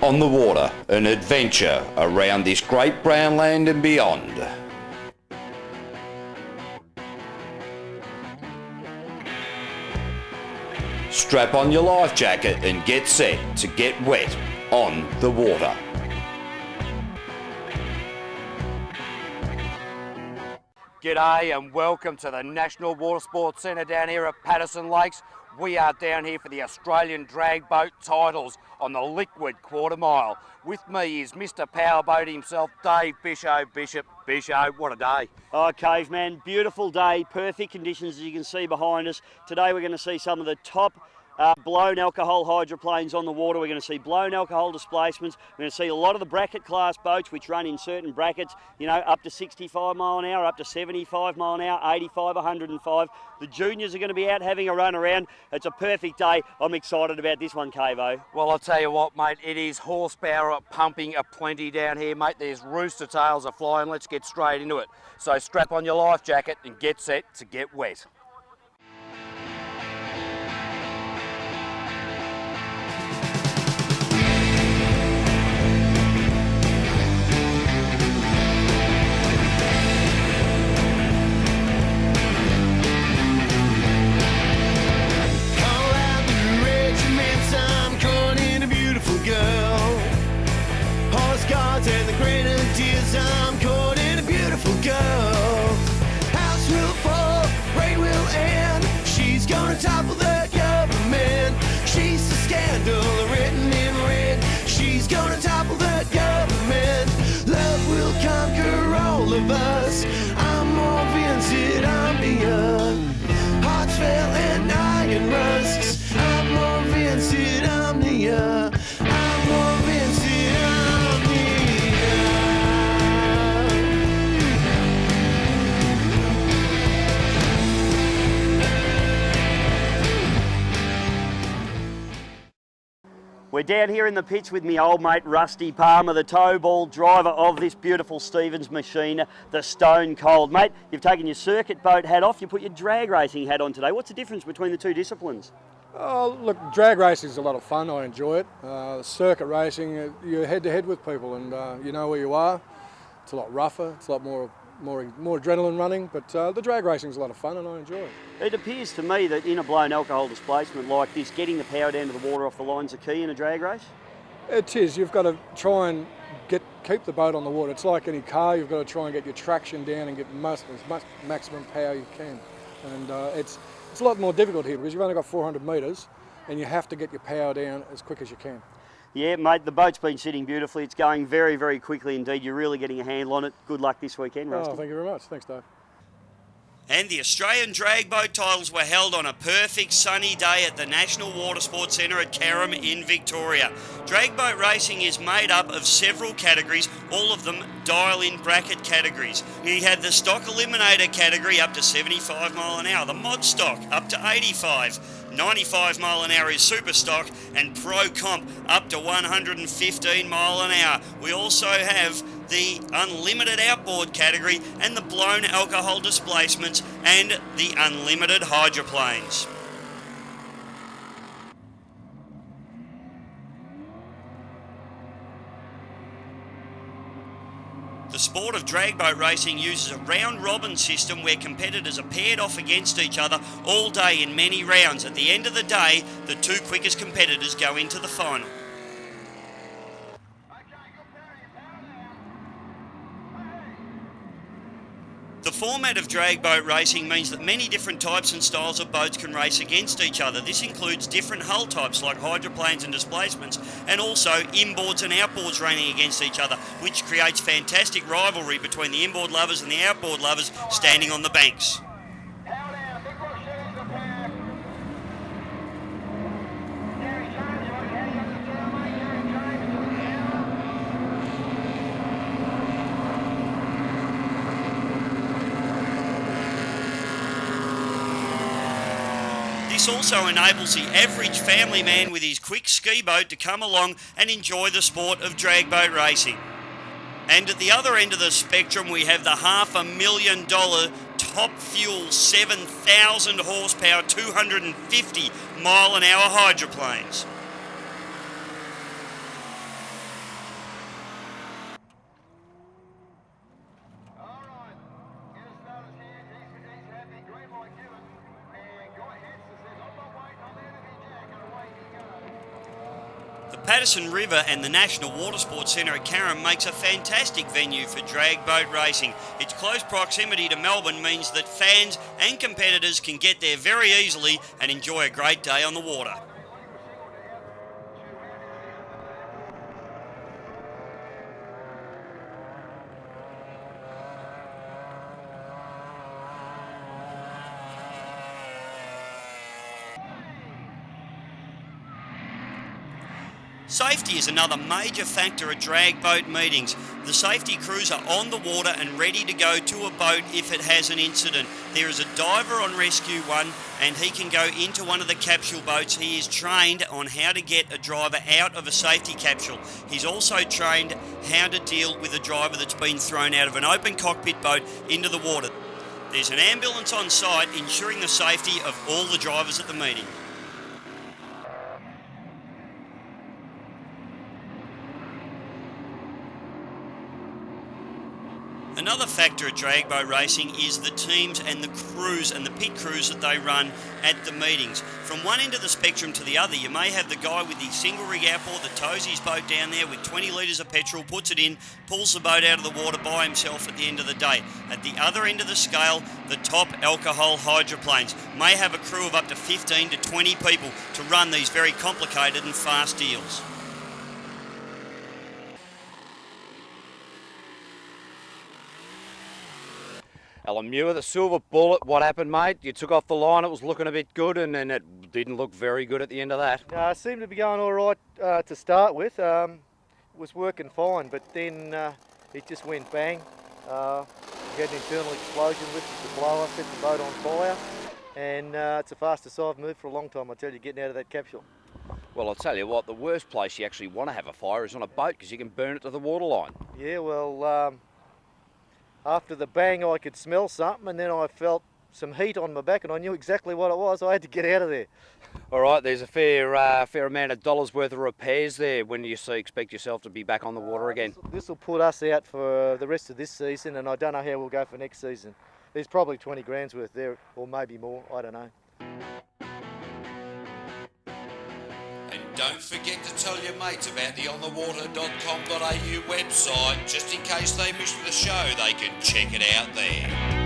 on the water, an adventure around this great brown land and beyond. Strap on your life jacket and get set to get wet on the water. G'day and welcome to the National Water Sports Centre down here at Patterson Lakes. We are down here for the Australian drag boat titles on the liquid quarter mile. With me is Mr. Powerboat himself, Dave Bisho. Bisho, what a day. Oh, Caveman, beautiful day, perfect conditions as you can see behind us. Today we're going to see some of the top blown alcohol hydroplanes on the water. We're going to see blown alcohol displacements. We're going to see a lot of the bracket class boats which run in certain brackets, you know, up to 65 mile an hour, up to 75 mile an hour, 85, 105. The juniors are going to be out having a run around. It's a perfect day. I'm excited about this one, Cavo. Well, I'll tell you what, mate, it is horsepower pumping aplenty down here, mate. There's rooster tails are flying. Let's get straight into it. So strap on your life jacket and get set to get wet. And the grenadiers, I'm caught in a beautiful girl. House will fall, rain will end. She's gonna topple the government. She's the scandal written in red. She's gonna topple the government. Love will conquer all of us. I'm more Vincent, I'm beyond. Hearts fell and iron rusts. I'm more Vincent, I'm the I'm more Vincent, I'm the We're down here in the pits with me old mate Rusty Palmer, the tow ball driver of this beautiful Stevens machine, the Stone Cold. Mate, you've taken your circuit boat hat off, you put your drag racing hat on today. What's the difference between the two disciplines? Oh, look, drag racing is a lot of fun. I enjoy it. Circuit racing, you're head to head with people, and you know where you are. It's a lot rougher. It's a lot more adrenaline running. But the drag racing is a lot of fun, and I enjoy it. It appears to me that in a blown alcohol displacement like this, getting the power down to the water off the line's a key in a drag race. It is. You've got to try and keep the boat on the water. It's like any car. You've got to try and get your traction down and get as much maximum power you can. And it's a lot more difficult here because you've only got 400 metres and you have to get your power down as quick as you can. Yeah, mate, the boat's been sitting beautifully. It's going very, very quickly indeed. You're really getting a handle on it. Good luck this weekend, Rusty. Oh, thank you very much. Thanks, Dave. And the Australian drag boat titles were held on a perfect sunny day at the National Water Sports Centre at Carrum in Victoria. Drag boat racing is made up of several categories, all of them dial-in bracket categories. We had the stock eliminator category up to 75 mile an hour, the mod stock up to 85, 95 mile an hour is super stock, and pro comp up to 115 mile an hour. We also have the unlimited outboard category and the blown alcohol displacements and the unlimited hydroplanes. The sport of drag boat racing uses a round-robin system where competitors are paired off against each other all day in many rounds. At the end of the day, the two quickest competitors go into the final. The format of drag boat racing means that many different types and styles of boats can race against each other. This includes different hull types like hydroplanes and displacements, and also inboards and outboards running against each other, which creates fantastic rivalry between the inboard lovers and the outboard lovers standing on the banks. This also enables the average family man with his quick ski boat to come along and enjoy the sport of drag boat racing. And at the other end of the spectrum, we have the $500,000 top fuel 7,000 horsepower, 250 mile an hour hydroplanes. The Patterson River and the National Water Sports Centre at Carrum makes a fantastic venue for drag boat racing. Its close proximity to Melbourne means that fans and competitors can get there very easily and enjoy a great day on the water. Safety is another major factor at drag boat meetings. The safety crews are on the water and ready to go to a boat if it has an incident. There is a diver on Rescue 1 and he can go into one of the capsule boats. He is trained on how to get a driver out of a safety capsule. He's also trained how to deal with a driver that's been thrown out of an open cockpit boat into the water. There's an ambulance on site ensuring the safety of all the drivers at the meeting. Another factor at drag boat racing is the teams and the crews and the pit crews that they run at the meetings. From one end of the spectrum to the other, you may have the guy with the single rig outboard that tows his boat down there with 20 litres of petrol, puts it in, pulls the boat out of the water by himself at the end of the day. At the other end of the scale, the top alcohol hydroplanes may have a crew of up to 15 to 20 people to run these very complicated and fast deals. Alan Muir, the Silver Bullet, what happened, mate? You took off the line, it was looking a bit good, and then it didn't look very good at the end of that. It seemed to be going all right to start with. Was working fine, but then it just went bang. We had an internal explosion, lifted the blower, set the boat on fire, and it's the fastest I've moved for a long time, I tell you, getting out of that capsule. Well, I'll tell you what, the worst place you actually want to have a fire is on a boat because you can burn it to the waterline. Yeah, well, after the bang I could smell something, and then I felt some heat on my back and I knew exactly what it was. I had to get out of there. All right, there's a fair amount of dollars worth of repairs there. When do you expect yourself to be back on the water again? This will put us out for the rest of this season, and I don't know how we'll go for next season. There's probably 20 grand's worth there, or maybe more, I don't know. And don't forget to tell your mates about the onthewater.com.au website, just in case they missed the show, they can check it out there.